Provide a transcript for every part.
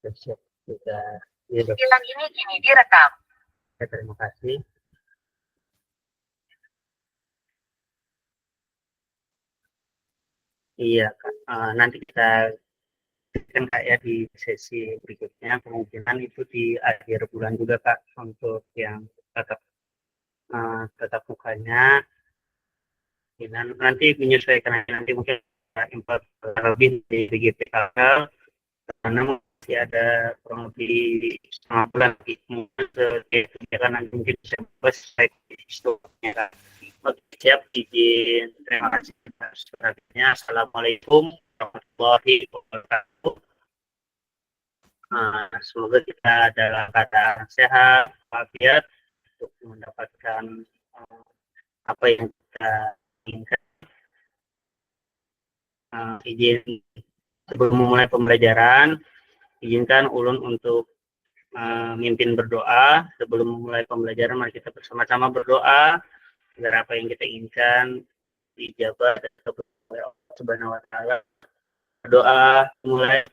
Siap, sudah. Iya, Dok. Bilang ini kini direkam. Ya, terima kasih. Iya, Kak. Nanti kita kan Kak ya di sesi berikutnya kemungkinan itu di akhir bulan juga Kak untuk yang tatap tatap mukanya. Nanti menyesuaikan nanti mungkin 4 lebih di BGPKL karena masih ada kurang lebih setengah bulan lagi kegiatan nanti mungkin bisa selesai di stoknya Kak. Oke, siap, izin. Terima kasih atas perhatiannya. Assalamualaikum warahmatullahi wabarakatuh. Semoga kita dalam keadaan sehat, walafiat untuk mendapatkan apa yang kita inginkan. Izin sebelum memulai pembelajaran, izinkan Ulun untuk mimpin berdoa. Sebelum memulai pembelajaran, mari kita bersama-sama berdoa agar apa yang kita inginkan dijabah oleh Allah Subhanahu wa taala. Doa mulai.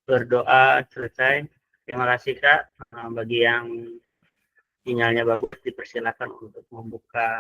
Berdoa selesai. Terima kasih Kak. Bagi yang sinyalnya bagus dipersilakan untuk membuka.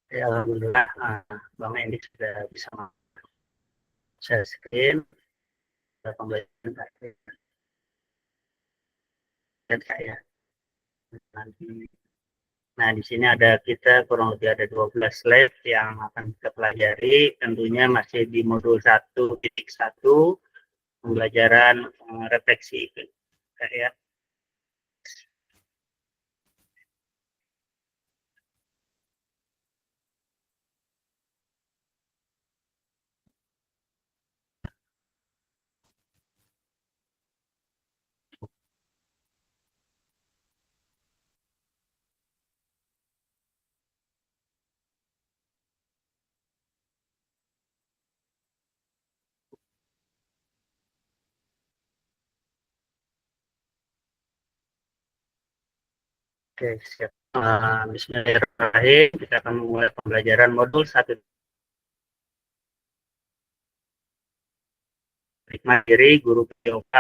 Ya, alhamdulillah Bang Endi sudah bisa share screen pembelajaran terakhir Kak ya. Nah, di sini ada kita kurang lebih ada 12 slide yang akan kita pelajari. Tentunya masih di modul 1.1 pembelajaran refleksi Kak ya. Oke, siap. Bismillahirrahmanirrahim. Kita akan memulai pembelajaran modul 1. Mandiri, guru PJOK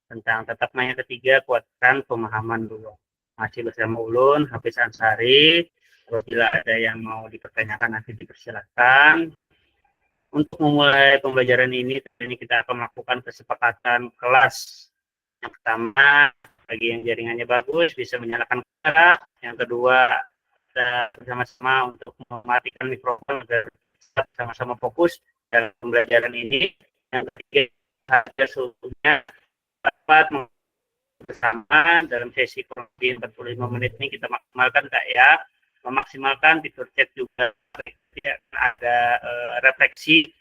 tentang tatap maya ketiga, kuatkan pemahaman dulu. Masih bersama Ulun, Hafiz Ansari. Apabila ada yang mau dipertanyakan nanti dipersilakan. Untuk memulai pembelajaran ini kita akan melakukan kesepakatan kelas. Yang pertama, bagi yang jaringannya bagus bisa menyalakan kamera. Yang kedua, kita bersama-sama untuk mematikan mikrofon agar sama-sama fokus dalam pembelajaran ini. Yang ketiga, harga suhunya dapat bersama dalam sesi kurang lebih 45 menit ini kita maksimalkan Kak ya. Memaksimalkan fitur chat juga ada refleksi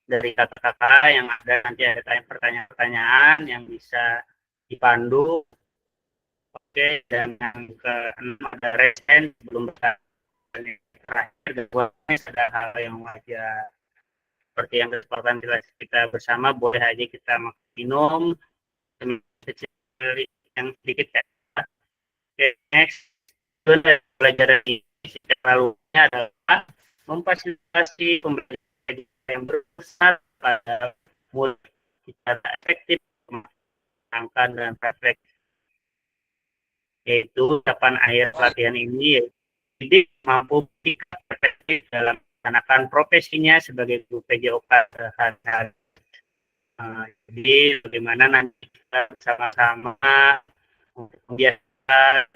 dari kata-kata yang ada, nanti ada pertanyaan-pertanyaan yang bisa dipandu. Oke, dan yang ke-6 ada resen belum terakhir ada hal yang wajar seperti yang kesepakatan kita bersama, boleh aja kita minum yang sedikit ya. Oke, next pelajaran ini lalunya adalah memfasilitasi pembelajaran yang berbesar pada mulai secara efektif mengembangkan dan refleks, yaitu ucapan akhir pelatihan ini jadi mampu efektif dalam melaksanakan profesinya sebagai guru PJOK sehari-hari. Jadi bagaimana nanti kita bersama-sama membiasakan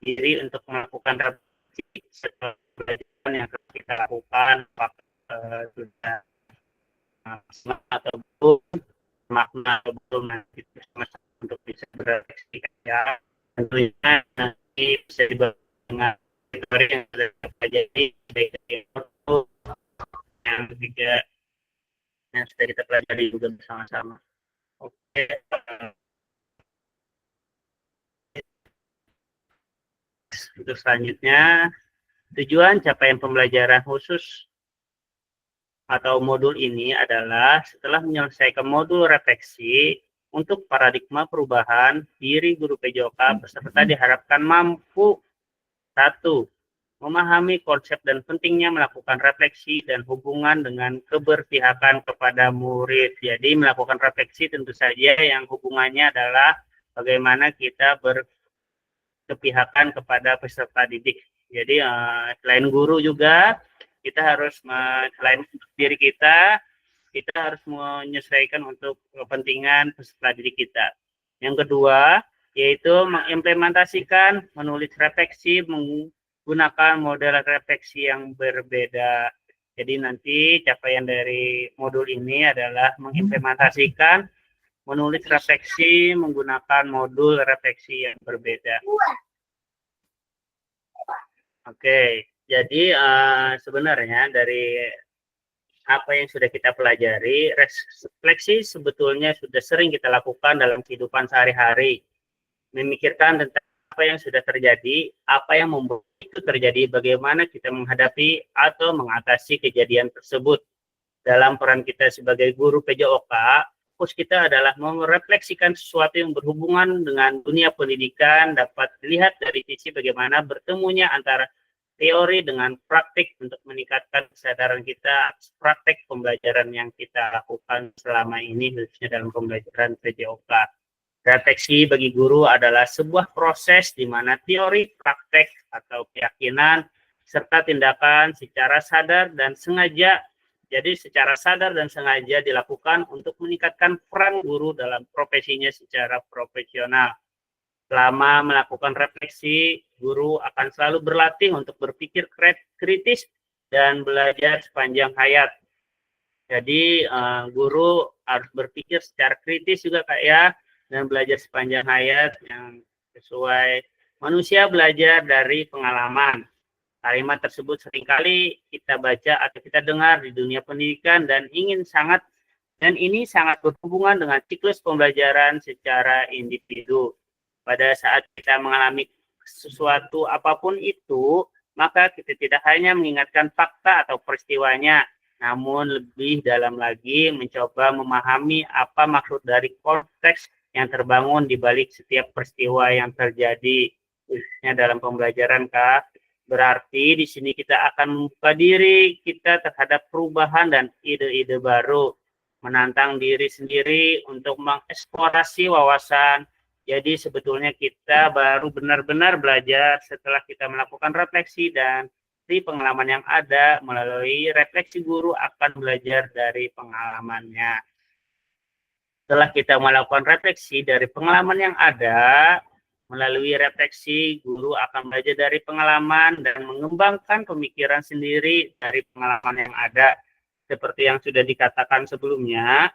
diri untuk melakukan refleksi setelah pembelajaran yang kita lakukan, apakah sudah atau belum, makna atau belum, nanti sama-sama untuk bisa berefleksi ya. Tentunya nanti bisa dibagi dengan teori yang sudah kita pelajari, baik dari yang ketiga yang sudah kita pelajari juga bersama-sama. Oke. Untuk selanjutnya, tujuan capaian pembelajaran khusus atau modul ini adalah setelah menyelesaikan modul refleksi untuk paradigma perubahan diri guru PJOK, peserta diharapkan mampu: 1. Memahami konsep dan pentingnya melakukan refleksi dan hubungan dengan keberpihakan kepada murid. Jadi melakukan refleksi tentu saja yang hubungannya adalah bagaimana kita berkepihakan kepada peserta didik. Jadi selain guru juga kita harus selain diri kita harus menyesuaikan untuk kepentingan peserta didik kita. Yang kedua, yaitu mengimplementasikan menulis refleksi menggunakan model refleksi yang berbeda. Jadi nanti capaian dari modul ini adalah mengimplementasikan menulis refleksi menggunakan modul refleksi yang berbeda. Oke, jadi sebenarnya dari apa yang sudah kita pelajari, refleksi sebetulnya sudah sering kita lakukan dalam kehidupan sehari-hari. Memikirkan tentang apa yang sudah terjadi, apa yang membuat itu terjadi, bagaimana kita menghadapi atau mengatasi kejadian tersebut. Dalam peran kita sebagai guru PJOK, fokus kita adalah merefleksikan sesuatu yang berhubungan dengan dunia pendidikan, dapat dilihat dari sisi bagaimana bertemunya antara teori dengan praktik untuk meningkatkan kesadaran kita, praktik pembelajaran yang kita lakukan selama ini, khususnya dalam pembelajaran PJOK. Refleksi bagi guru adalah sebuah proses di mana teori, praktek, atau keyakinan, serta tindakan secara sadar dan sengaja, jadi secara sadar dan sengaja dilakukan untuk meningkatkan peran guru dalam profesinya secara profesional. Selama melakukan refleksi, guru akan selalu berlatih untuk berpikir kritis dan belajar sepanjang hayat. Jadi guru harus berpikir secara kritis juga Kak ya, dan belajar sepanjang hayat yang sesuai. Manusia belajar dari pengalaman. Kalimat tersebut seringkali kita baca atau kita dengar di dunia pendidikan dan ini sangat berhubungan dengan siklus pembelajaran secara individu. Pada saat kita mengalami sesuatu apapun itu, maka kita tidak hanya mengingatkan fakta atau peristiwanya, namun lebih dalam lagi mencoba memahami apa maksud dari konteks yang terbangun di balik setiap peristiwa yang terjadi. Khususnya dalam pembelajaran Kak, berarti di sini kita akan membuka diri kita terhadap perubahan dan ide-ide baru, menantang diri sendiri untuk mengeksplorasi wawasan. Jadi sebetulnya kita baru benar-benar belajar setelah kita melakukan refleksi dan dari pengalaman yang ada. Melalui refleksi guru akan belajar dari pengalamannya. Setelah kita melakukan refleksi dari pengalaman yang ada, melalui refleksi guru akan belajar dari pengalaman dan mengembangkan pemikiran sendiri dari pengalaman yang ada. Seperti yang sudah dikatakan sebelumnya,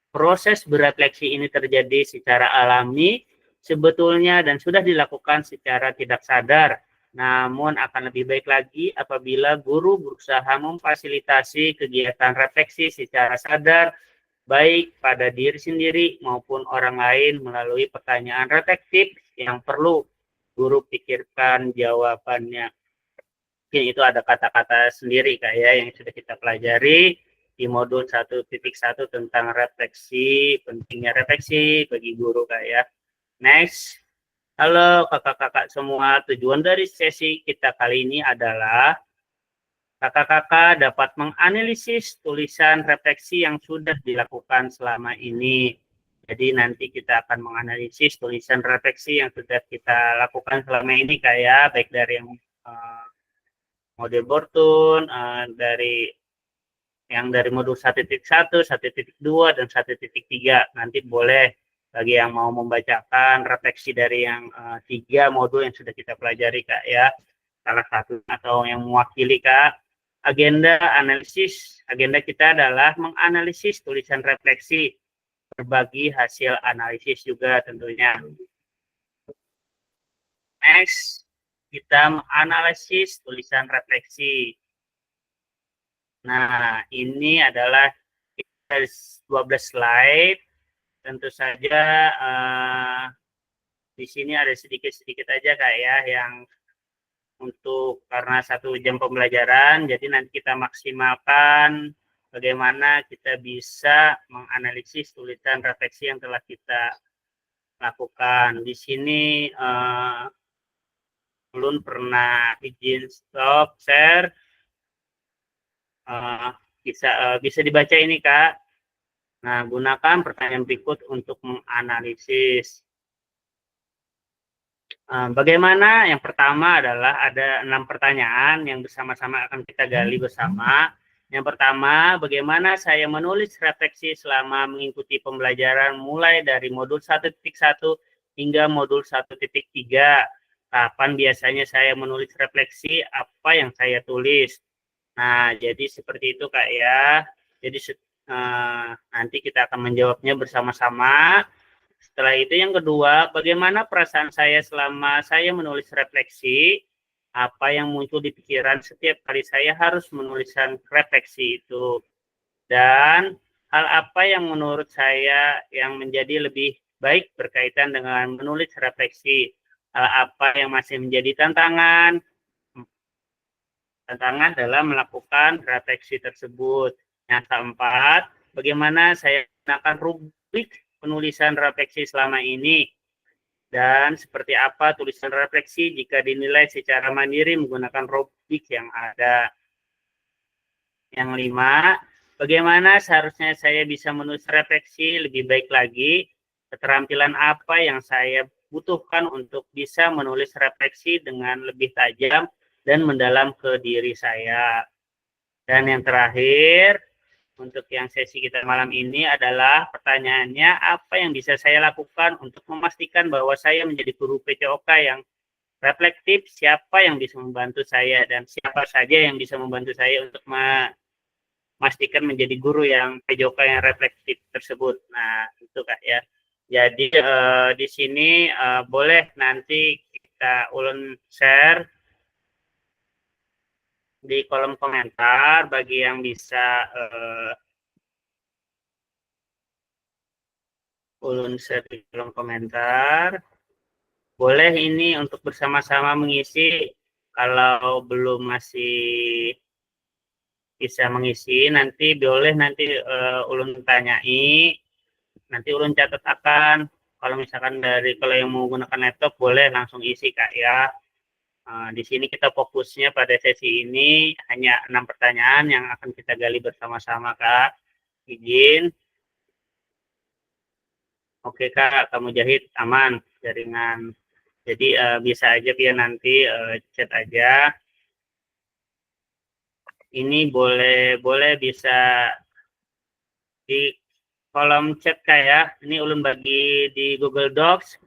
proses berefleksi ini terjadi secara alami sebetulnya dan sudah dilakukan secara tidak sadar. Namun akan lebih baik lagi apabila guru berusaha memfasilitasi kegiatan refleksi secara sadar, baik pada diri sendiri maupun orang lain melalui pertanyaan reflektif yang perlu guru pikirkan jawabannya. Mungkin itu ada kata-kata sendiri kayak yang sudah kita pelajari di modul 1.1 tentang refleksi, pentingnya refleksi bagi guru kayak. Next. Halo kakak-kakak semua, tujuan dari sesi kita kali ini adalah kakak-kakak dapat menganalisis tulisan refleksi yang sudah dilakukan selama ini. Jadi nanti kita akan menganalisis tulisan refleksi yang sudah kita lakukan selama ini kayak baik dari yang model Bortun, dari modul 1.1, 1.2, dan 1.3. Nanti boleh bagi yang mau membacakan refleksi dari yang 3 modul yang sudah kita pelajari Kak ya. salah satu atau yang mewakili Kak. Agenda analisis, agenda kita adalah menganalisis tulisan refleksi, berbagi hasil analisis juga tentunya. Next, kita menganalisis tulisan refleksi. Nah, ini adalah 12 slide. Tentu saja di sini ada sedikit-sedikit aja Kak ya yang untuk karena 1 jam pembelajaran, jadi nanti kita maksimalkan bagaimana kita bisa menganalisis tulisan refleksi yang telah kita lakukan. Di sini belum pernah izin stop share. Bisa dibaca ini Kak. Nah, gunakan pertanyaan berikut untuk menganalisis. Bagaimana? Yang pertama adalah ada 6 pertanyaan yang bersama-sama akan kita gali bersama. Yang pertama, bagaimana saya menulis refleksi selama mengikuti pembelajaran mulai dari modul 1.1 hingga modul 1.3. Kapan biasanya saya menulis refleksi, apa yang saya tulis. Nah, jadi seperti itu Kak ya. Jadi nanti kita akan menjawabnya bersama-sama. Setelah itu yang kedua, bagaimana perasaan saya selama saya menulis refleksi, apa yang muncul di pikiran setiap kali saya harus menuliskan refleksi itu, dan hal apa yang menurut saya yang menjadi lebih baik berkaitan dengan menulis refleksi, hal apa yang masih menjadi tantangan dalam melakukan refleksi tersebut. Yang keempat, bagaimana saya menggunakan rubrik penulisan refleksi selama ini, dan seperti apa tulisan refleksi jika dinilai secara mandiri menggunakan rubrik yang ada. Yang 5, bagaimana seharusnya saya bisa menulis refleksi lebih baik lagi, keterampilan apa yang saya butuhkan untuk bisa menulis refleksi dengan lebih tajam dan mendalam ke diri saya. Dan yang terakhir, untuk yang sesi kita malam ini adalah pertanyaannya, apa yang bisa saya lakukan untuk memastikan bahwa saya menjadi guru PCOK yang reflektif, siapa yang bisa membantu saya, dan siapa saja yang bisa membantu saya untuk memastikan menjadi guru yang PCOK yang reflektif tersebut. Nah, itu Kak ya. Jadi di sini boleh nanti kita ulun share di kolom komentar bagi yang bisa ulun share di kolom komentar. Boleh ini untuk bersama-sama mengisi. Kalau belum masih bisa mengisi, nanti boleh nanti ulun tanyai, nanti ulun catat akan. Kalau misalkan kalau yang menggunakan laptop boleh langsung isi Kak ya. Di sini kita fokusnya pada sesi ini hanya 6 pertanyaan yang akan kita gali bersama-sama Kak. Izin. Oke Kak, kamu jahit aman jaringan. Jadi bisa aja via nanti chat aja. Ini boleh bisa di kolom chat Kak ya. Ini ulun bagi di Google Docs.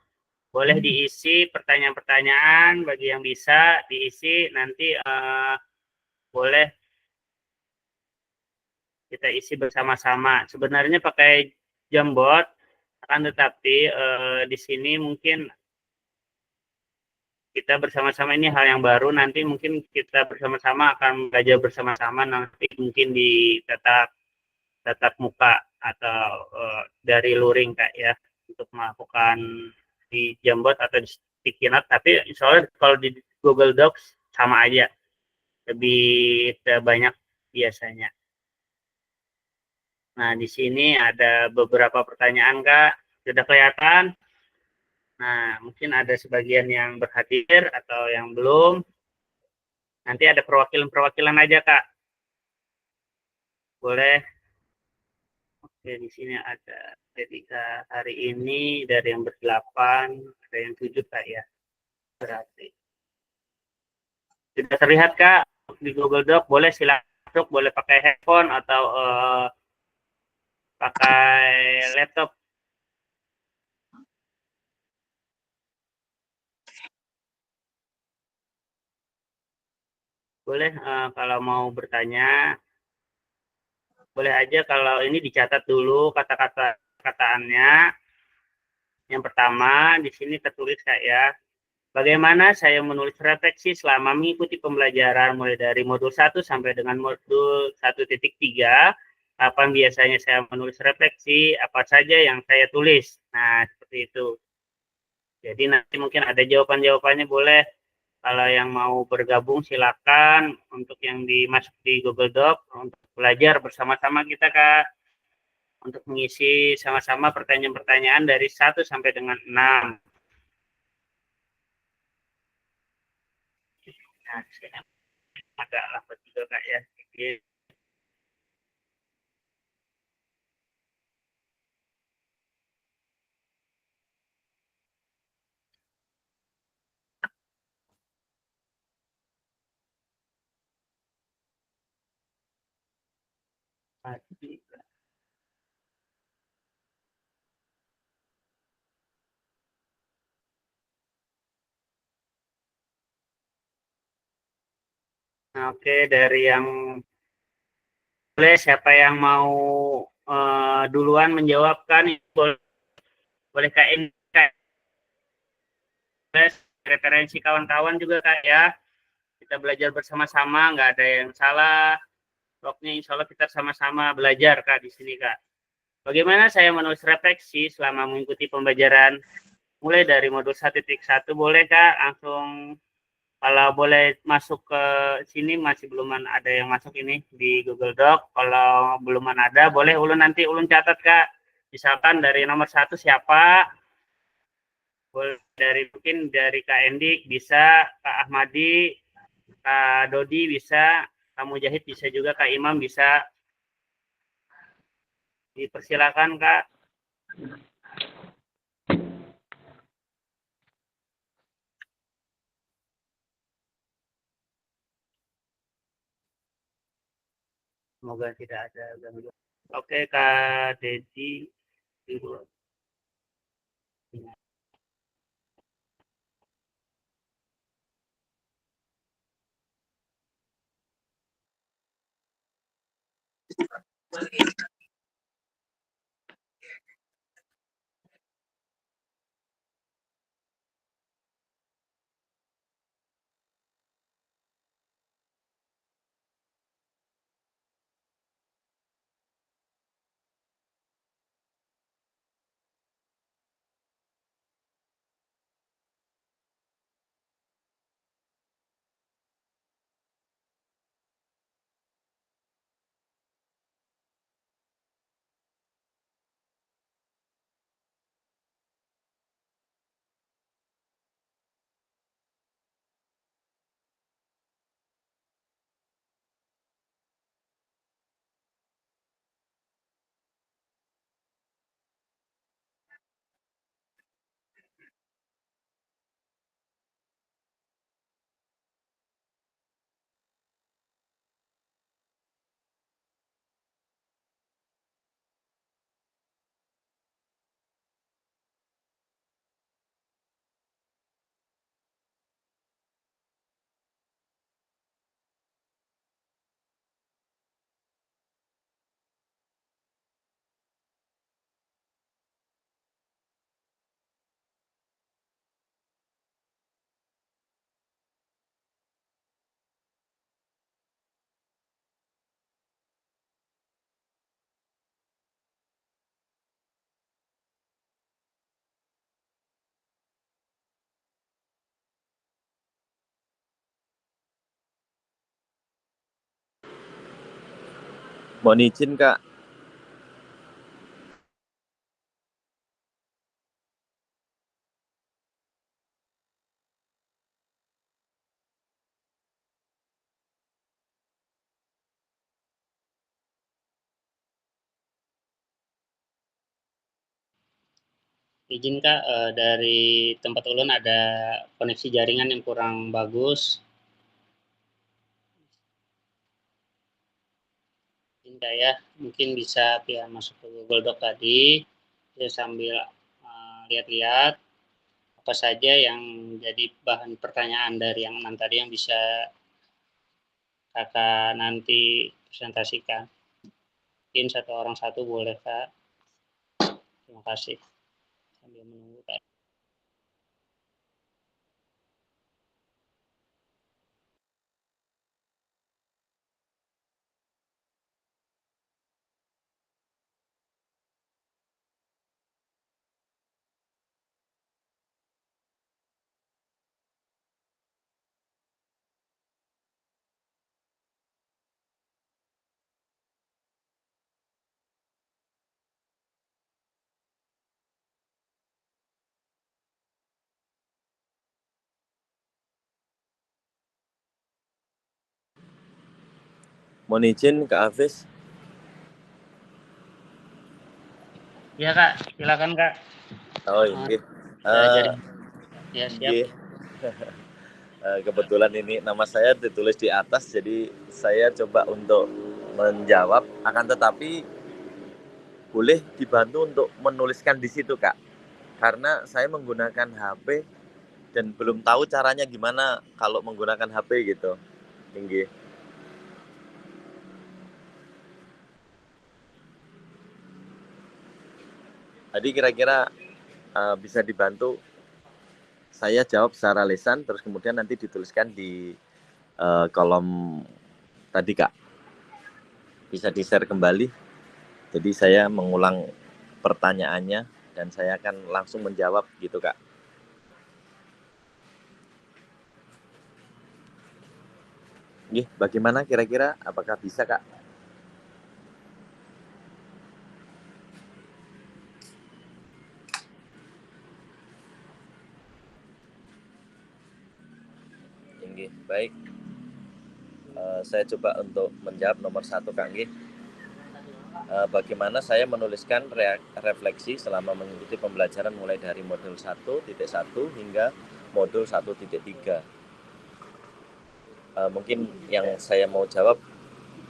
Boleh diisi pertanyaan-pertanyaan bagi yang bisa diisi, nanti boleh kita isi bersama-sama. Sebenarnya pakai Jamboard, akan tetapi di sini mungkin kita bersama-sama ini hal yang baru, nanti mungkin kita bersama-sama akan belajar bersama-sama nanti mungkin di tatap muka atau dari luring Kak ya, untuk melakukan di Jamboard atau di Sticky Note, tapi insya Allah kalau di Google Docs sama aja, lebih banyak biasanya. Nah, di sini ada beberapa pertanyaan Kak, sudah kelihatan. Nah, mungkin ada sebagian yang berhadir atau yang belum. Nanti ada perwakilan-perwakilan aja Kak. Boleh. Oke, di sini ada. Jadi hari ini dari yang ber-8, ada yang 7 Kak ya. Berarti. Sudah terlihat Kak di Google Doc, boleh silakan masuk, boleh pakai handphone atau pakai laptop. Boleh kalau mau bertanya, boleh aja kalau ini dicatat dulu kata-kata kataannya. Yang pertama di sini tertulis kayak bagaimana saya menulis refleksi selama mengikuti pembelajaran mulai dari modul 1 sampai dengan modul 1.3. Kapan biasanya saya menulis refleksi, apa saja yang saya tulis. Nah, seperti itu. Jadi nanti mungkin ada jawaban-jawabannya boleh. Kalau yang mau bergabung silakan untuk yang dimasuk di Google Doc untuk belajar bersama-sama kita Kak. Untuk mengisi sama-sama pertanyaan-pertanyaan dari 1 sampai dengan 6. Nah, agak lambat juga Kak ya. Jadi, oke, dari yang boleh siapa yang mau duluan menjawabkan boleh, boleh Kak ini Kak. Referensi kawan-kawan juga Kak ya. Kita belajar bersama-sama, nggak ada yang salah. Pokoknya insya Allah kita sama-sama belajar Kak di sini Kak. Bagaimana saya menulis refleksi selama mengikuti pembelajaran mulai dari modul 1.1 boleh Kak langsung kalau boleh masuk ke sini masih belum ada yang masuk ini di Google Doc. Kalau belum ada boleh ulun nanti ulun catat Kak. Misalkan dari nomor 1 siapa, boleh dari mungkin dari Kak Endik bisa, Kak Ahmadi, Kak Dodi bisa, Kak Mujahid bisa juga, Kak Imam bisa. Dipersilakan Kak. Semoga tidak ada gangguan. Oke Kak Dedi. Mohon izin Kak. Izin Kak, dari tempat ulun ada koneksi jaringan yang kurang bagus. Indah ya, mungkin bisa ya masuk ke Google Doc tadi, ya sambil lihat-lihat apa saja yang jadi bahan pertanyaan dari yang enam tadi yang bisa Kakak nanti presentasikan. Mungkin satu orang satu boleh, Kak. Terima kasih. Sambil menunggu, Kak. Mohon izin Kak Hafiz. Ya, Kak. Silakan, Kak. Oh, nggih. Saya ajarin. Ya, siap. Nggih. Kebetulan ini nama saya ditulis di atas, jadi saya coba untuk menjawab. Akan tetapi boleh dibantu untuk menuliskan di situ, Kak. Karena saya menggunakan HP dan belum tahu caranya gimana kalau menggunakan HP gitu. Nggih. Jadi kira-kira bisa dibantu saya jawab secara lisan, terus kemudian nanti dituliskan di kolom tadi, Kak. Bisa di-share kembali. Jadi saya mengulang pertanyaannya dan saya akan langsung menjawab gitu, Kak. Nggih, bagaimana kira-kira? Apakah bisa, Kak? Nggih, baik. Saya coba untuk menjawab nomor 1, Kak. Nggih. Bagaimana saya menuliskan refleksi selama mengikuti pembelajaran mulai dari modul 1.1 hingga modul 1.3. Mungkin yang saya mau jawab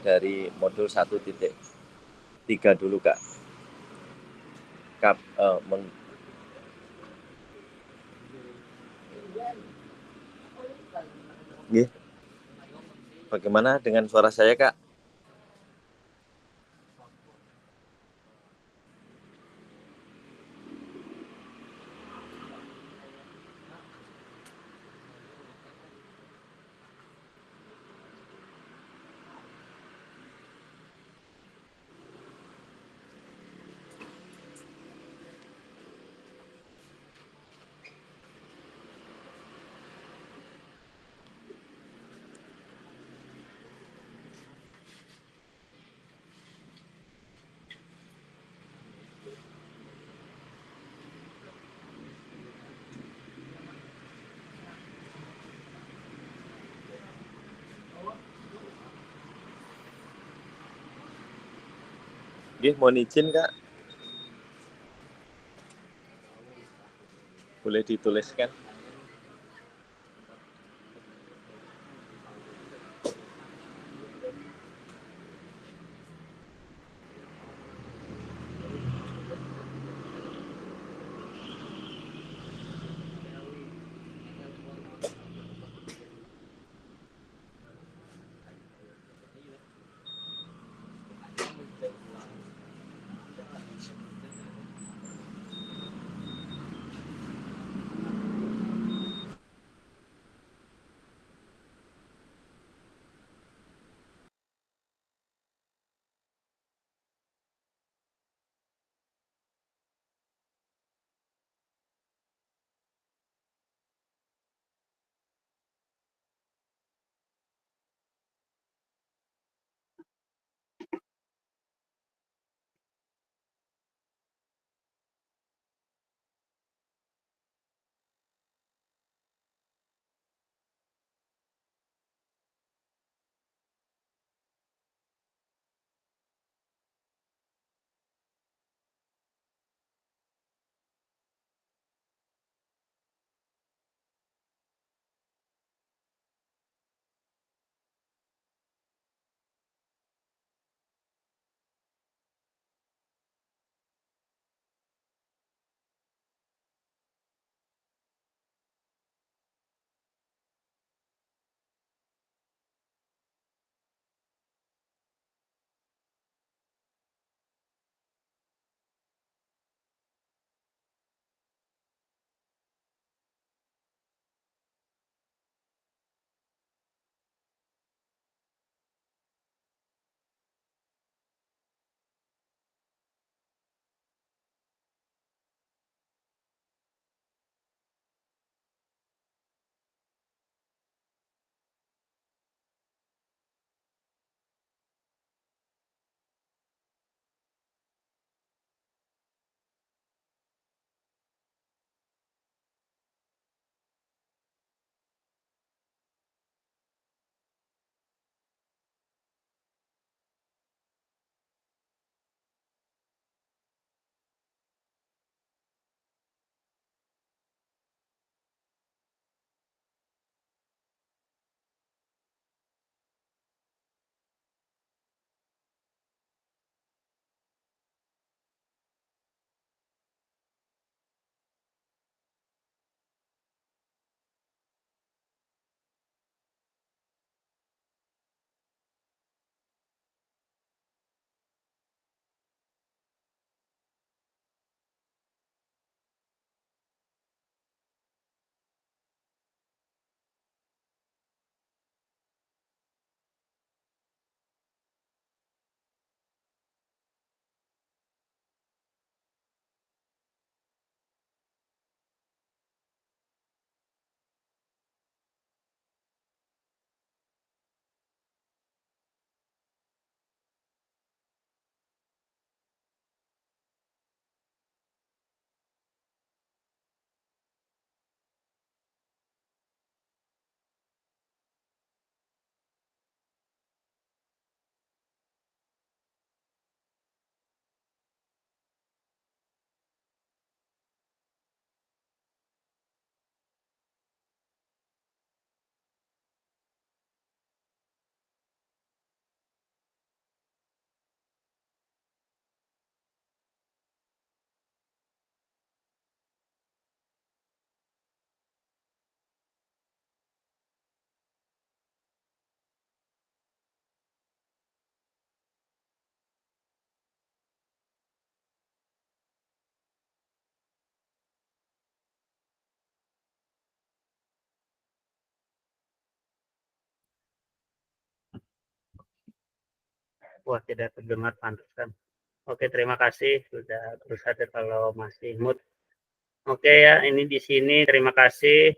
dari modul 1.3 dulu, Kak. Nggih. Bagaimana dengan suara saya, Kak? Nggih, mohon izin, Kak. Boleh dituliskan. Wah, tidak terdengar pantesan. Oke, terima kasih sudah berusaha kalau masih mood. Oke ya, ini di sini terima kasih.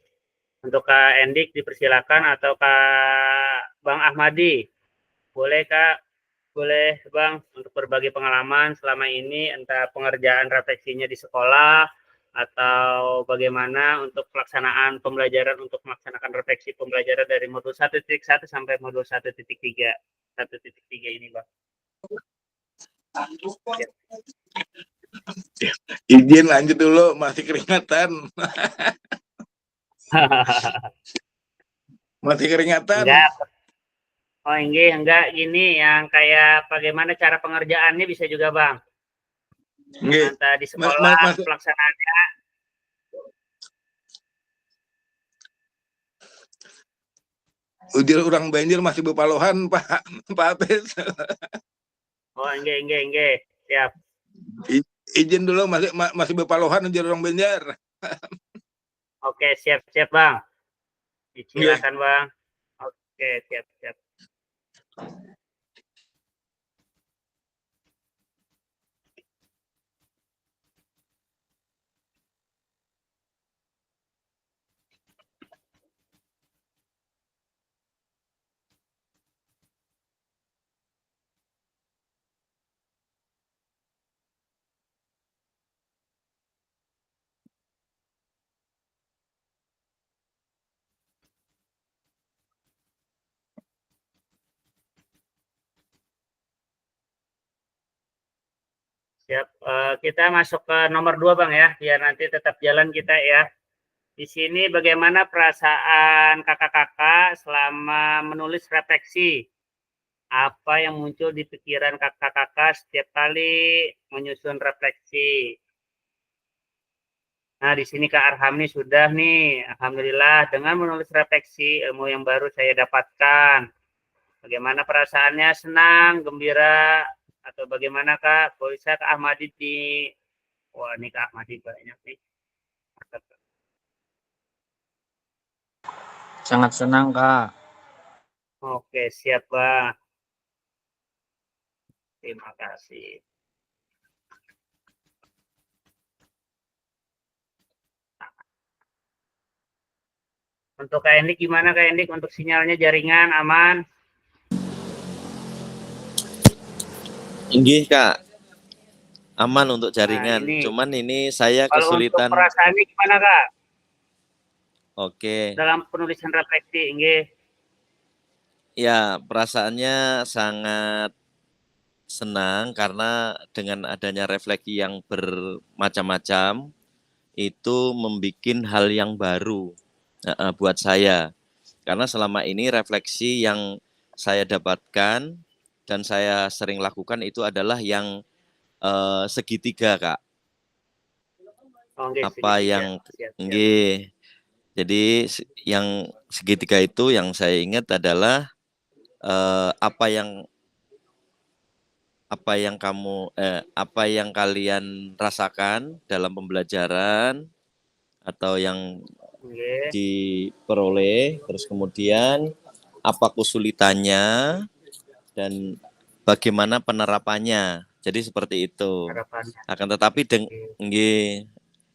Untuk Kak Endik dipersilakan atau Kak Bang Ahmadi. Boleh Kak, boleh Bang untuk berbagi pengalaman selama ini entah pengerjaan refleksinya di sekolah atau bagaimana untuk pelaksanaan pembelajaran untuk melaksanakan refleksi pembelajaran dari modul 1.1 sampai modul 1.3. 1.3 ini Bang. Izin lanjut dulu, masih keringatan. Masih keringatan. Enggak. Oh enggak gini yang kayak bagaimana cara pengerjaannya bisa juga Bang. Nggih. Entah di sekolah pelaksanaannya. Ujir orang banjir masih bepalohan Pak Apes. Oh enggak. Siap. Izin dulu masih bepalohan ujir orang banjir. Oke, siap Bang. Silakan Bang. Oke, siap. Siap. Kita masuk ke nomor 2 Bang ya, biar nanti tetap jalan kita ya. Di sini bagaimana perasaan kakak-kakak selama menulis refleksi? Apa yang muncul di pikiran kakak-kakak setiap kali menyusun refleksi? Nah, di sini Kak Arhamni sudah nih, alhamdulillah dengan menulis refleksi ilmu yang baru saya dapatkan. Bagaimana perasaannya? Senang, gembira, atau bagaimana Kak? Kalau bisa Kak Ahmadi di, wah ini Kak Ahmadi banyak nih. Sangat senang, Kak. Oke, siap Bang. Terima kasih. Untuk Kak Endik gimana Kak Endik? Untuk sinyalnya jaringan aman? Inggih Kak, aman untuk jaringan. Nah, ini. Cuman ini saya Kalau untuk kesulitan. perasaannya gimana Kak? Oke. Dalam penulisan refleksi, nggih. Ya, perasaannya sangat senang karena dengan adanya refleksi yang bermacam-macam itu membuat hal yang baru buat saya. Karena selama ini refleksi yang saya dapatkan dan saya sering lakukan itu adalah yang segitiga, Kak. Oh, nggih, Apa segitiga. yang Siap. nggih. Jadi yang segitiga itu yang saya ingat adalah apa yang kalian rasakan dalam pembelajaran atau yang Nggih. diperoleh, terus kemudian apa kesulitannya dan bagaimana penerapannya. Jadi seperti itu. Harapannya. Akan tetapi Nggih.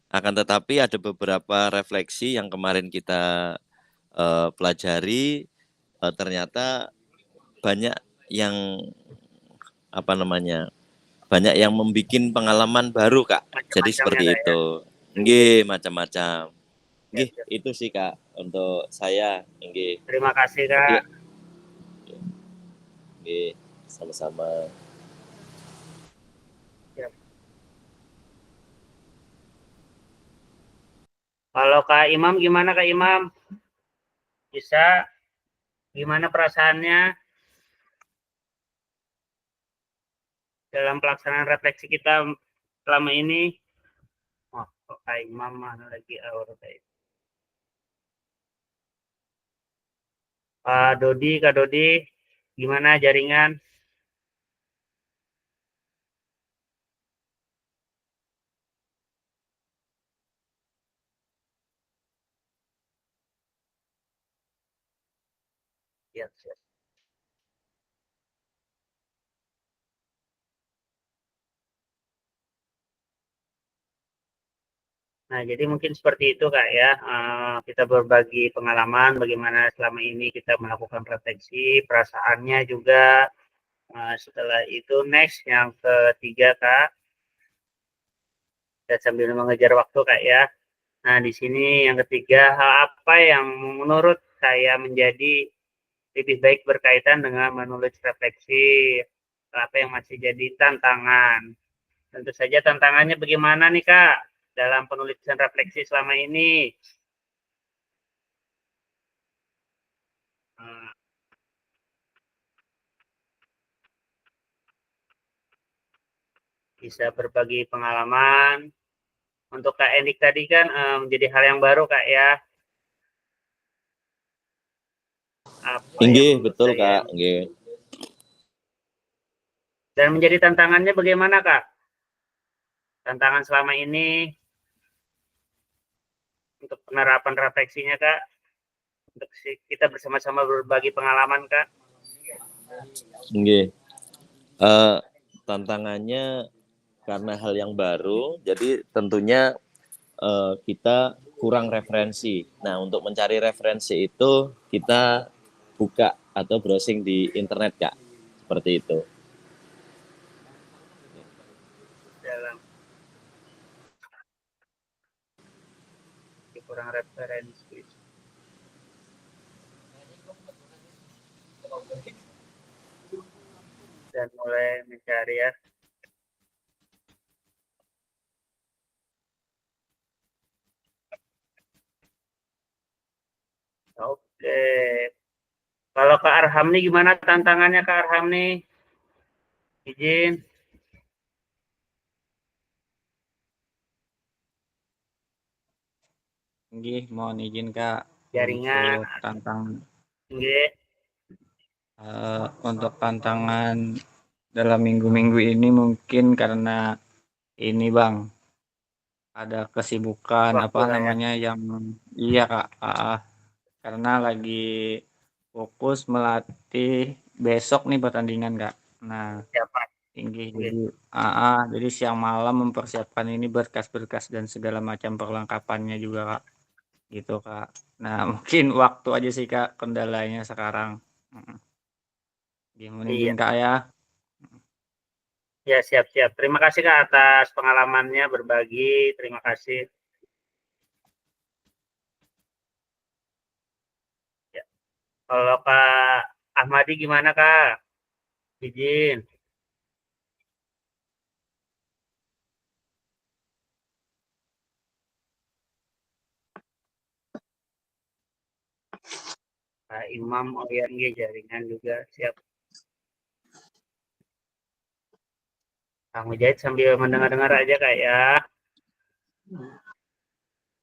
akan tetapi ada beberapa refleksi yang kemarin kita pelajari, ternyata banyak yang banyak yang membuat pengalaman baru Kak. Jadi seperti Macam-macamnya Kak ya. itu. Nggih, macam-macam. Nggih, Siap. itu sih Kak untuk saya. Nggih. Terima kasih Jadi Kak. nggih, sama-sama. Siap. Kalau Kak Imam gimana Kak Imam? Bisa? Gimana perasaannya dalam pelaksanaan refleksi kita selama ini? Oh, kok Kak Imam mana lagi aur kayak. Kak Dodi, gimana jaringan? Siap. Nah, jadi mungkin seperti itu Kak ya. Kita berbagi pengalaman bagaimana selama ini kita melakukan refleksi, perasaannya juga. Setelah itu next yang ketiga Kak, kita sambil mengejar waktu Kak ya. Nah, di sini yang ketiga, hal apa yang menurut saya menjadi lebih baik berkaitan dengan menulis refleksi, apa yang masih jadi tantangan. Tentu saja tantangannya bagaimana nih Kak dalam penulisan refleksi selama ini. Hmm, Bisa berbagi pengalaman. Untuk Kak Endik tadi kan menjadi hal yang baru Kak ya. Apa yang Inggih, menurut betul saya Kak. Inggih. dan menjadi tantangannya bagaimana Kak? Tantangan selama ini untuk penerapan refleksinya Kak, untuk kita bersama-sama berbagi pengalaman Kak. Inggih. Tantangannya karena hal yang baru, jadi tentunya kita kurang referensi. Nah, untuk mencari referensi itu kita buka atau browsing di internet, Kak. Seperti itu. Dalam kurang referensi dan mulai mencari ya. Oke. Kalau Kak Arham nih gimana tantangannya Kak Arham nih? Izin. Nggih, mohon izin Kak Jaringan. Nggih. untuk tantangan dalam minggu-minggu ini mungkin karena ini Bang, ada kesibukan Waktu apa Kak ya. namanya yang iya Kak, karena lagi fokus melatih besok nih pertandingan Kak. Nah, Siapa? tinggi Nggih. jadi siang malam mempersiapkan ini berkas-berkas dan segala macam perlengkapannya juga Kak. Gitu Kak. Nah, mungkin waktu aja sih Kak kendalanya sekarang. Mm. Gimana izin Iya. Kak ya? Ya, siap-siap. Terima kasih Kak atas pengalamannya berbagi. Terima kasih. Ya. Kalau Kak Ahmadi gimana Kak? Izin. Kak Imam, oh ya, nggih, jaringan juga siap. Kang Mujahid sambil mendengar-dengar aja Kak ya.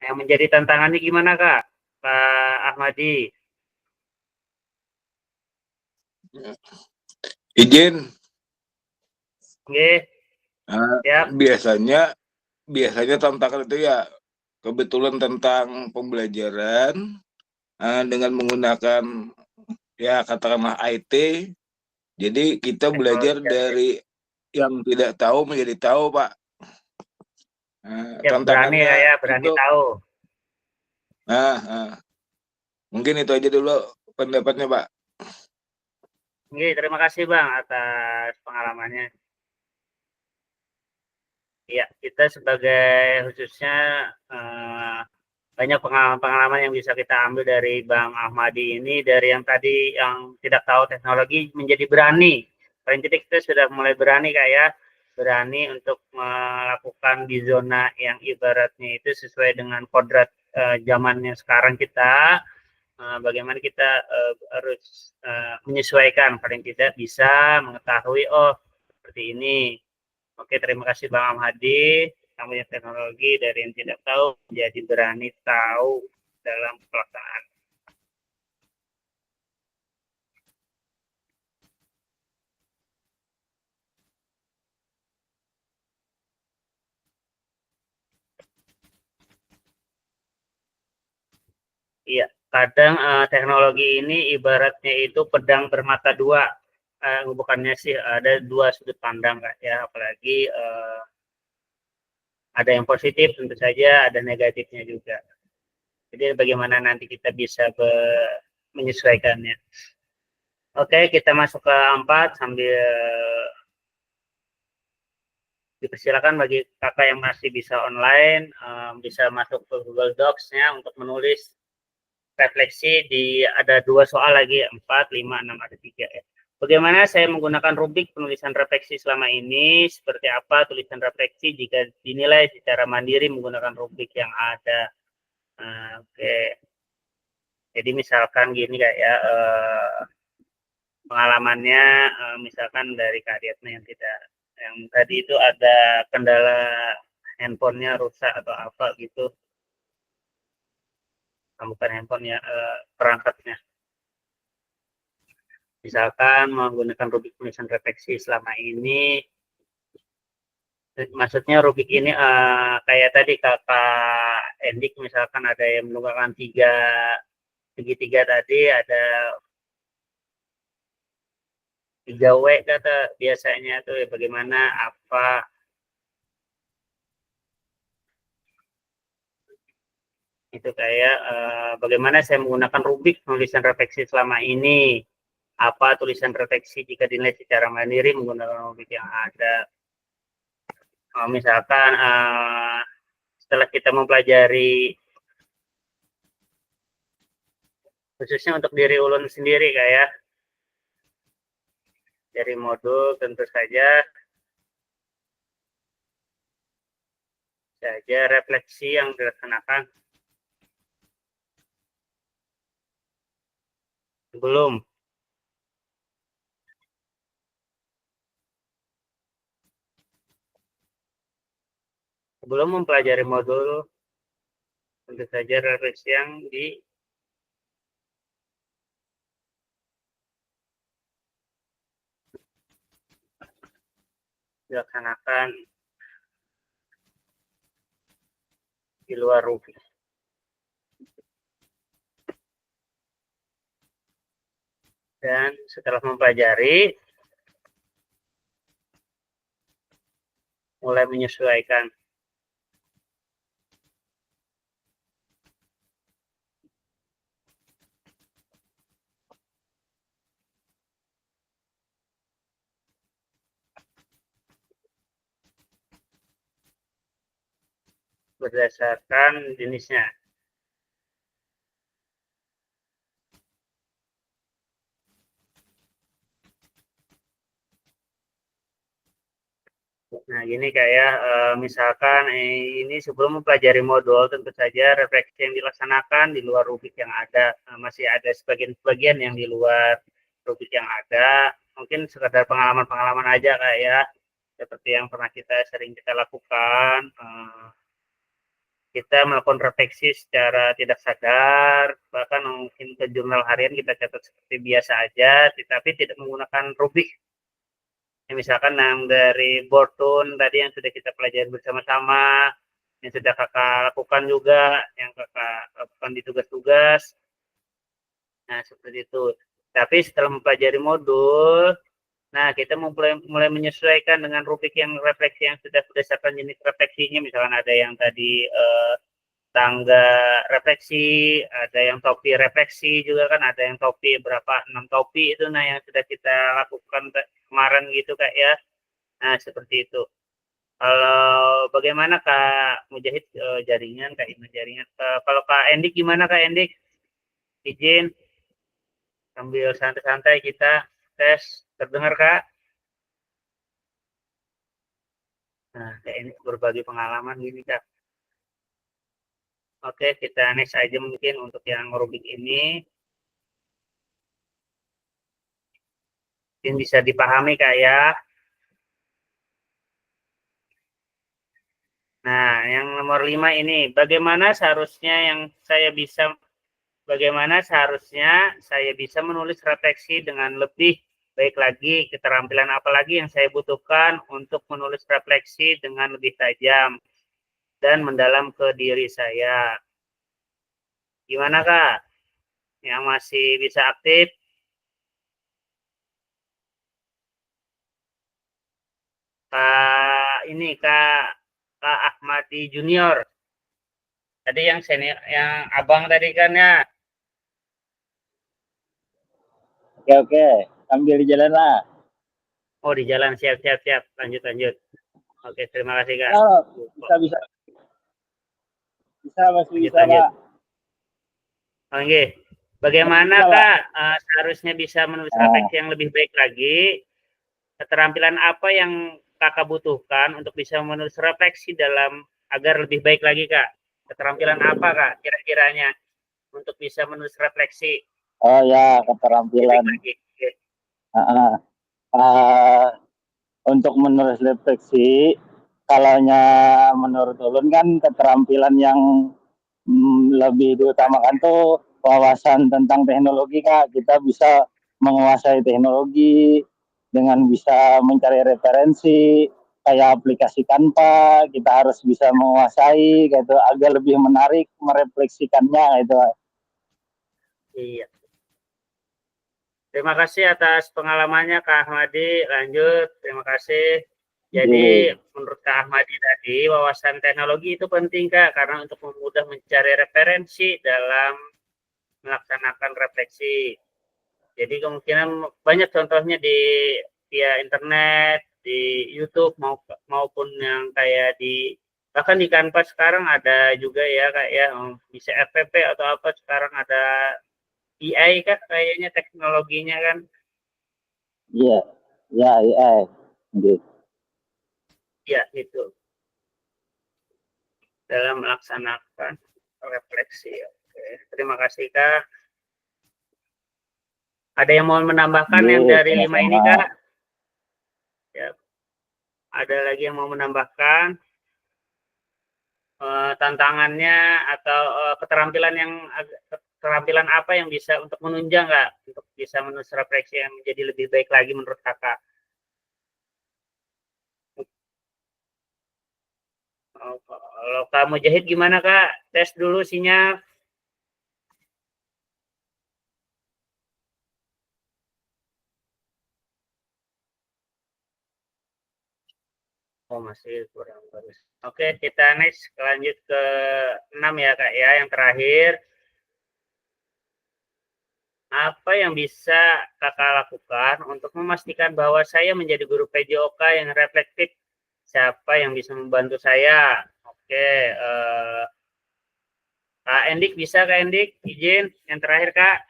Yang menjadi tantangannya gimana Kak? Pak Ahmadi. Izin. Nggih, siap. Biasanya tantangan itu ya kebetulan tentang pembelajaran dengan menggunakan ya katakanlah IT. Jadi kita belajar Teknologi ya. dari yang tidak tahu menjadi tahu, Pak. Siap, berani Tantangannya ya, berani itu, tahu. nah, nah, mungkin itu aja dulu pendapatnya, Pak. Nggih, terima kasih Bang atas pengalamannya. Ya, kita sebagai khususnya banyak pengalaman-pengalaman yang bisa kita ambil dari Bang Ahmadi ini, dari yang tadi yang tidak tahu teknologi menjadi berani. Paling tidak kita sudah mulai berani Kak ya, berani untuk melakukan di zona yang ibaratnya itu sesuai dengan kodrat zamannya sekarang kita. Bagaimana kita harus menyesuaikan, paling tidak bisa mengetahui oh seperti ini. Oke, terima kasih Bang Ahmadi. Namanya teknologi dari yang tidak tahu jadi berani tahu dalam pelaksanaan. Iya, kadang teknologi ini ibaratnya itu pedang bermata dua. Bukannya sih ada dua sudut pandang Kak ya, apalagi Ada yang positif tentu saja, ada negatifnya juga. Jadi bagaimana nanti kita bisa menyesuaikannya. Oke, kita masuk ke 4 sambil dipersilakan bagi kakak yang masih bisa online, bisa masuk ke Google Docs-nya untuk menulis refleksi ada 2 soal lagi, 4, 5, 6, ada 3 ya. Bagaimana saya menggunakan rubrik penulisan refleksi selama ini, seperti apa tulisan refleksi jika dinilai secara mandiri menggunakan rubrik yang ada. Oke. Jadi misalkan gini kayak pengalamannya, misalkan dari Kak Diatna yang tadi itu ada kendala handphonenya rusak atau apa gitu, bukan handphonenya, perangkatnya. Misalkan menggunakan rubrik penulisan refleksi selama ini, maksudnya rubrik ini kayak tadi kakak Endik misalkan ada yang menggunakan segitiga tadi, ada 3W kata biasanya tuh ya, bagaimana apa itu kayak bagaimana saya menggunakan rubrik penulisan refleksi selama ini, apa tulisan refleksi jika dinilai secara mandiri menggunakan rubrik yang ada. Misalkan setelah kita mempelajari khususnya untuk diri ulun sendiri kayak dari modul, tentu saja refleksi yang dilaksanakan sebelum mempelajari modul, tentu saja refleksi yang dilaksanakan di luar rubrik. Dan setelah mempelajari, mulai menyesuaikan. Berdasarkan jenisnya. Nah, gini kayak misalkan ini sebelum mempelajari modul, tentu saja refleksi yang dilaksanakan di luar rubrik yang ada. Masih ada sebagian yang di luar rubrik yang ada. Mungkin sekadar pengalaman-pengalaman aja kayak seperti yang pernah sering kita lakukan. Kita melakukan refleksi secara tidak sadar, bahkan mungkin ke jurnal harian kita catat seperti biasa aja, tetapi tidak menggunakan rubrik. Misalkan yang dari board tune tadi yang sudah kita pelajari bersama-sama, yang sudah kakak lakukan juga, yang kakak lakukan di tugas-tugas. Nah, seperti itu. Tapi setelah mempelajari modul, nah kita mulai menyesuaikan dengan rubrik yang refleksi yang sudah berdasarkan jenis refleksinya. Misalkan ada yang tadi tangga refleksi, ada yang topi refleksi juga kan, ada yang topi 6 topi itu, nah yang sudah kita lakukan kemarin gitu Kak ya. Nah, seperti itu. Kalau bagaimana Kak Mujahid jaringan, Kak Ina jaringan. Kalau Kak Endik gimana Kak Endik? Izin sambil santai-santai kita tes, terdengar Kak? Nah, Kak Endik berbagi pengalaman gini Kak. Oke, kita next aja mungkin untuk yang rubik ini. Mungkin bisa dipahami Kak ya. Nah, yang nomor 5 ini, bagaimana seharusnya saya bisa menulis refleksi dengan lebih baik lagi, keterampilan apa lagi yang saya butuhkan untuk menulis refleksi dengan lebih tajam dan mendalam ke diri saya. Gimana Kak? Yang masih bisa aktif? Kak Kak Ahmadi Junior. Tadi yang senior, yang abang tadi kan ya. Oke, sambil di jalan lah. Oh di jalan, siap. Lanjut. Oke, terima kasih Kak. Oh, bisa. Bisa, masih bisa, Lanjut. Pak. Oke. Bagaimana Bisa, Pak. Kak seharusnya bisa menulis refleksi yang lebih baik lagi? Keterampilan apa yang Kakak butuhkan untuk bisa menulis refleksi agar lebih baik lagi Kak? Keterampilan apa Kak kira-kiranya untuk bisa menulis refleksi Oh ya, lebih keterampilan. baik lagi? Oke. Untuk menulis refleksi, kalaunya menurut ulun kan keterampilan yang lebih diutamakan tuh wawasan tentang teknologi, Kak. Kita bisa menguasai teknologi dengan bisa mencari referensi kayak aplikasi Canva, kita harus bisa menguasai gitu agar lebih menarik merefleksikannya gitu. Iya. Terima kasih atas pengalamannya Kak Ahmadi. Lanjut, terima kasih. Jadi menurut Kak Ahmadi tadi, wawasan teknologi itu penting Kak, karena untuk memudah mencari referensi dalam melaksanakan refleksi. Jadi kemungkinan banyak contohnya via internet, di YouTube maupun yang kayak bahkan di Canva sekarang ada juga ya kayak bisa FPP atau apa sekarang ada AI kan kayaknya teknologinya kan. Iya, gitu. Ya itu dalam melaksanakan refleksi. Oke, terima kasih Kak. Ada yang mau menambahkan yang dari 5 ini Kak? Ya. Ada lagi yang mau menambahkan tantangannya atau keterampilan apa yang bisa untuk menunjang Kak untuk bisa menulis refleksi yang menjadi lebih baik lagi menurut Kakak? Oh, kalau Kak Mujahid gimana Kak? Tes dulu sinyal. Oh masih kurang bagus. Oke, kita next lanjut ke 6 ya Kak ya, yang terakhir. Apa yang bisa Kakak lakukan untuk memastikan bahwa saya menjadi guru PJOK yang reflektif? Siapa yang bisa membantu saya? Oke, Kak Endik bisa Kak Endik? Izin yang terakhir Kak.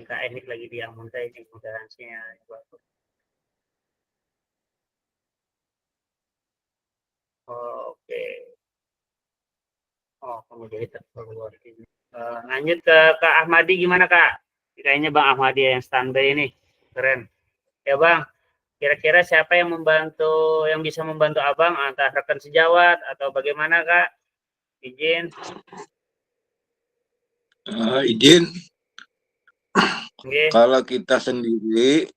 Kak Endik lagi di Amunta ini moderasinya. Oke. Oh, kamu jadi terkeluar. Lanjut ke Kak Ahmadi gimana Kak? Kayaknya Bang Ahmadi yang standby ini. Keren. Ya Bang, kira-kira siapa yang bisa membantu Abang, entah rekan sejawat atau bagaimana Kak? Izin. Izin. Okay. Kalau kita sendiri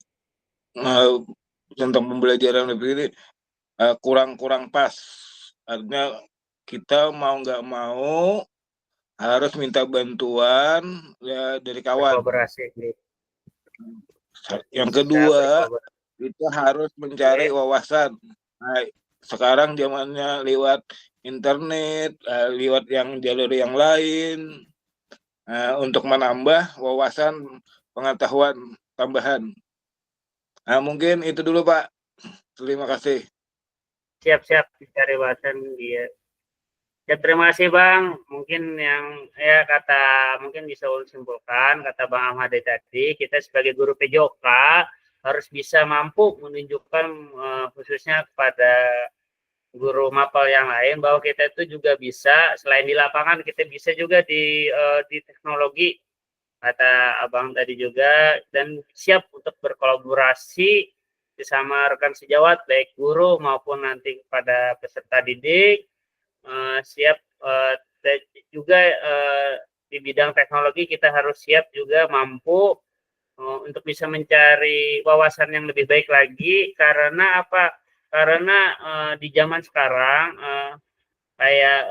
tentang pembelajaran lebih ini kurang pas. Artinya kita mau nggak mau harus minta bantuan ya dari kawan. Kolaborasi. Yang kedua, kita harus mencari wawasan. Nah, sekarang zamannya lewat internet, lewat jalur yang lain, untuk menambah wawasan pengetahuan tambahan. Nah, mungkin itu dulu Pak. Terima kasih. Siap-siap dicari wawasan dia. Ya terima kasih Bang. Mungkin mungkin bisa simpulkan kata Bang Ahmad tadi, kita sebagai guru PJOK harus bisa mampu menunjukkan khususnya kepada guru mapel yang lain bahwa kita itu juga bisa selain di lapangan kita bisa juga di teknologi kata Abang tadi juga dan siap untuk berkolaborasi bersama rekan sejawat baik guru maupun nanti kepada peserta didik. Siap juga di bidang teknologi kita harus siap juga mampu untuk bisa mencari wawasan yang lebih baik lagi karena apa? Karena di zaman sekarang kayak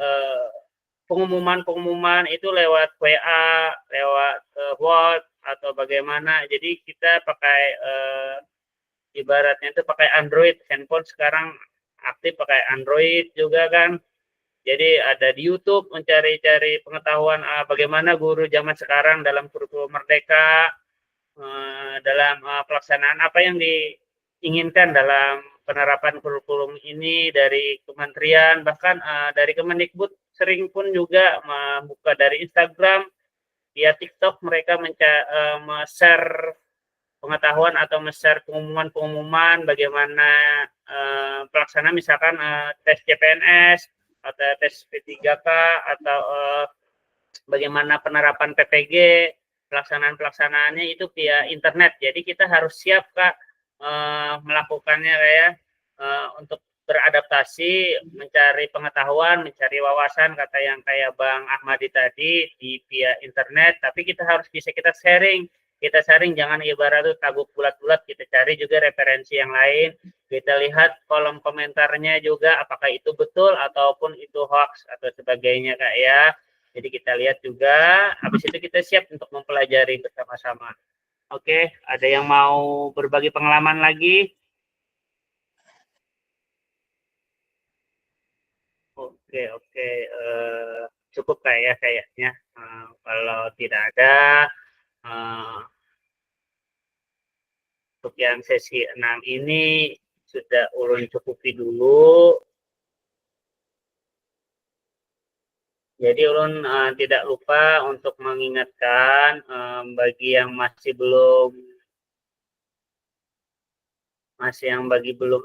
pengumuman itu lewat WA, lewat WhatsApp atau bagaimana. Jadi kita pakai ibaratnya itu pakai Android, handphone sekarang aktif pakai Android juga kan. Jadi ada di YouTube mencari-cari pengetahuan bagaimana guru zaman sekarang dalam kurikulum Merdeka, dalam pelaksanaan apa yang diinginkan dalam penerapan kurikulum ini dari kementerian, bahkan dari Kemendikbud sering pun juga membuka dari Instagram, via TikTok mereka share pengetahuan atau share pengumuman-pengumuman bagaimana pelaksanaan misalkan tes CPNS atau tes P3K atau bagaimana penerapan PPG, pelaksanaannya itu via internet. Jadi kita harus siap Kak melakukannya kayak untuk beradaptasi, mencari pengetahuan, mencari wawasan kata yang kayak Bang Ahmadi tadi di via internet, tapi kita harus bisa kita sharing jangan ibarat itu tabuk bulat-bulat, kita cari juga referensi yang lain, kita lihat kolom komentarnya juga apakah itu betul ataupun itu hoax atau sebagainya Kak ya. Jadi kita lihat juga, habis itu kita siap untuk mempelajari bersama-sama. Oke, ada yang mau berbagi pengalaman lagi? Oke. Cukup kayaknya. Kalau tidak ada, untuk yang sesi 6 ini sudah ulun cukupi dulu. Jadi ulun tidak lupa untuk mengingatkan bagi yang bagi belum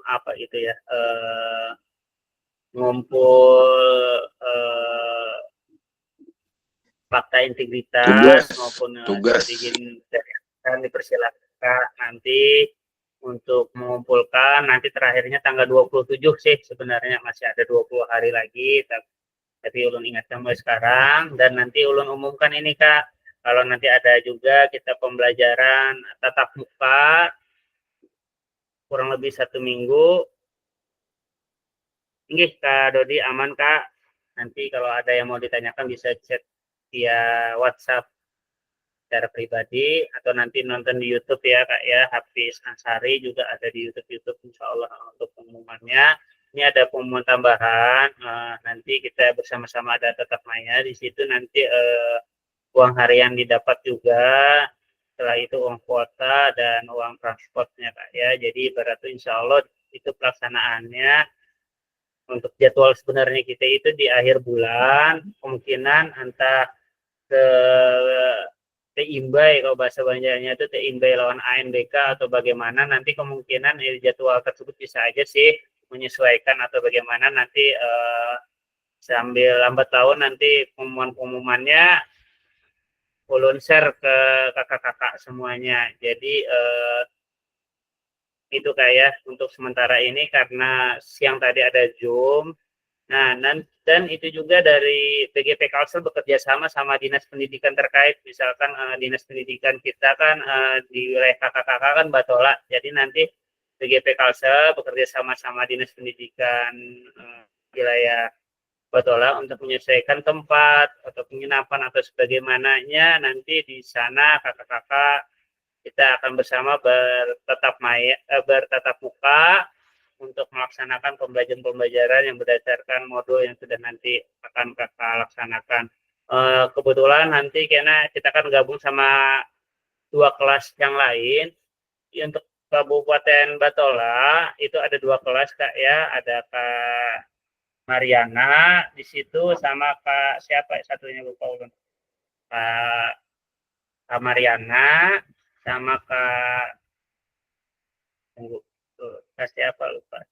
apa itu ya, ngumpul fakta integritas maupun tugas. dipersilakan nanti untuk mengumpulkan, nanti terakhirnya tanggal 27 sih sebenarnya, masih ada 20 hari lagi, tapi ulun ingatkan mulai sekarang, dan nanti ulun umumkan ini Kak, kalau nanti ada juga kita pembelajaran tatap muka kurang lebih 1 minggu. Nggih Kak Dodi, aman Kak, nanti kalau ada yang mau ditanyakan bisa chat via WhatsApp secara pribadi atau nanti nonton di YouTube ya Kak ya. Hafiz Ansari juga ada di YouTube insya Allah untuk pengumumannya. Ini ada pengumuman tambahan, nanti kita bersama-sama ada tetap maya di situ, nanti uang harian didapat juga, setelah itu uang kuota dan uang transportnya Kak ya. Jadi berarti insya Allah itu pelaksanaannya untuk jadwal sebenarnya kita itu di akhir bulan, kemungkinan entah ke Imbai, kalau bahasa Banjarnya itu Imbai lawan ANBK atau bagaimana, nanti kemungkinan jadwal tersebut bisa aja sih menyesuaikan atau bagaimana, nanti sambil lambat tahun nanti pengumumannya ulun share ke kakak-kakak semuanya. Jadi itu kayak untuk sementara ini karena siang tadi ada Zoom. Nah, dan itu juga dari PGP Kalsel bekerja sama Dinas Pendidikan terkait, misalkan Dinas Pendidikan kita kan di wilayah kakak-kakak kan Batola, jadi nanti PGP Kalsel bekerja sama Dinas Pendidikan wilayah Batola untuk menyesuaikan tempat atau penginapan atau sebagaimananya, nanti di sana kakak-kakak kita akan bersama bertatap muka untuk melaksanakan pembelajaran yang berdasarkan modul yang sudah nanti akan kakak laksanakan. Kebetulan nanti karena kita akan gabung sama 2 kelas yang lain. Untuk Kabupaten Batola itu ada 2 kelas Kak ya, ada Kak Mariana di situ sama Kak siapa satunya lupa ulun. Kak Mariana sama Kak kasih apa lupa.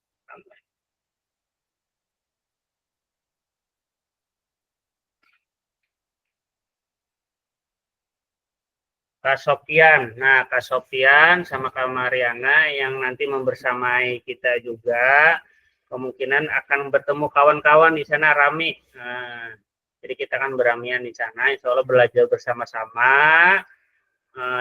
Kak Sofian. Nah, Kak Sofian sama Kak Mariana yang nanti membersamai kita juga, kemungkinan akan bertemu kawan-kawan di sana rame. Nah, jadi kita akan beramian di sana, insya Allah belajar bersama-sama.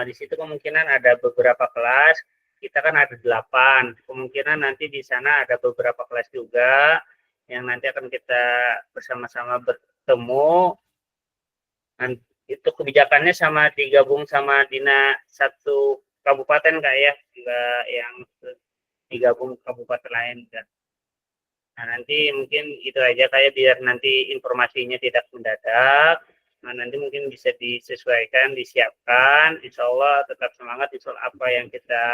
Di situ kemungkinan ada beberapa kelas, kita kan ada 8, kemungkinan nanti di sana ada beberapa kelas juga yang nanti akan kita bersama-sama bertemu. Itu kebijakannya sama digabung sama Dinas 1 kabupaten Kak ya, enggak yang digabung kabupaten lain kan. Nah, nanti mungkin itu aja kayak biar nanti informasinya tidak mendadak. Nah, nanti mungkin bisa disesuaikan, disiapkan. Insya Allah tetap semangat. Insya Allah apa yang kita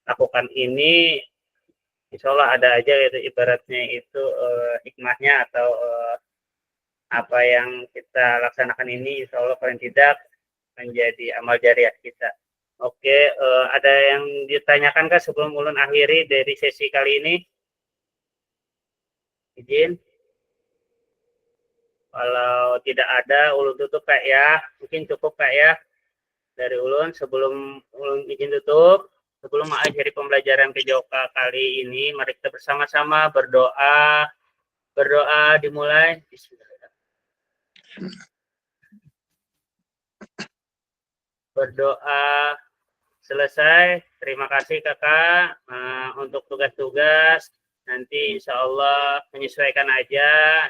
lakukan ini, insya Allah ada aja gitu, ibaratnya itu hikmahnya atau apa yang kita laksanakan ini, insya Allah paling tidak menjadi amal jariah kita. Oke, ada yang ditanyakan kah sebelum ulun akhiri dari sesi kali ini? Izin. Kalau tidak ada, ulun tutup Kak ya. Mungkin cukup Kak ya dari ulun. Sebelum ulun izin tutup, sebelum mengakhiri pembelajaran PJOK kali ini, mari kita bersama-sama berdoa. Berdoa dimulai. Berdoa selesai. Terima kasih Kakak untuk tugas-tugas. Nanti insya Allah menyesuaikan aja.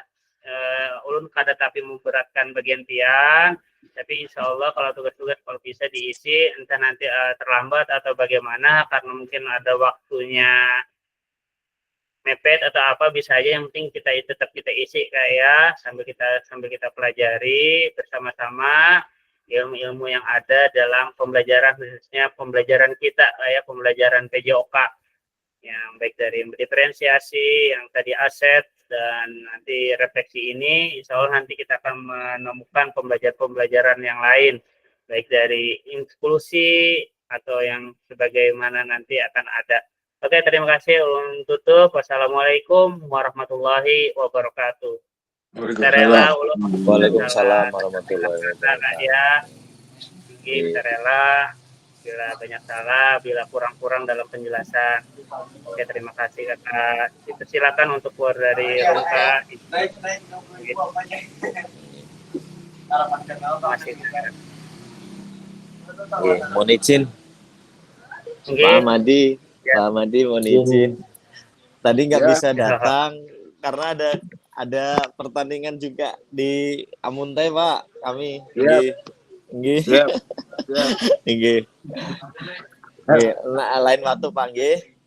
Ulun kada tapi memberatkan bagian pian. Tapi insya Allah kalau tugas-tugas kalau bisa diisi, entah nanti terlambat atau bagaimana, karena mungkin ada waktunya mepet atau apa, bisa aja. Yang penting tetap kita isi kayak sambil kita pelajari bersama-sama ilmu-ilmu yang ada dalam pembelajaran, khususnya pembelajaran kita kayak pembelajaran PJOK yang baik dari diferensiasi, yang tadi aset, dan nanti refleksi ini insya Allah nanti kita akan menemukan pembelajaran yang lain baik dari inklusi atau yang sebagaimana nanti akan ada. Oke, terima kasih. Ulun tutup. Wassalamualaikum warahmatullahi wabarakatuh. Waalaikumsalam warahmatullahi wabarakatuh. Ya, kita rela bila banyak salah, bila kurang-kurang dalam penjelasan. Oke, terima kasih Kakak. Itu silakan untuk keluar dari Rungka. Masih. Mohon izin, Pak Ahmadi. Pak Ahmadi mohon izin. Tadi nggak bisa datang karena ada pertandingan juga di Amuntai, Pak. Kami nggih. Nggih. Nah, lain waktu Pak nggih.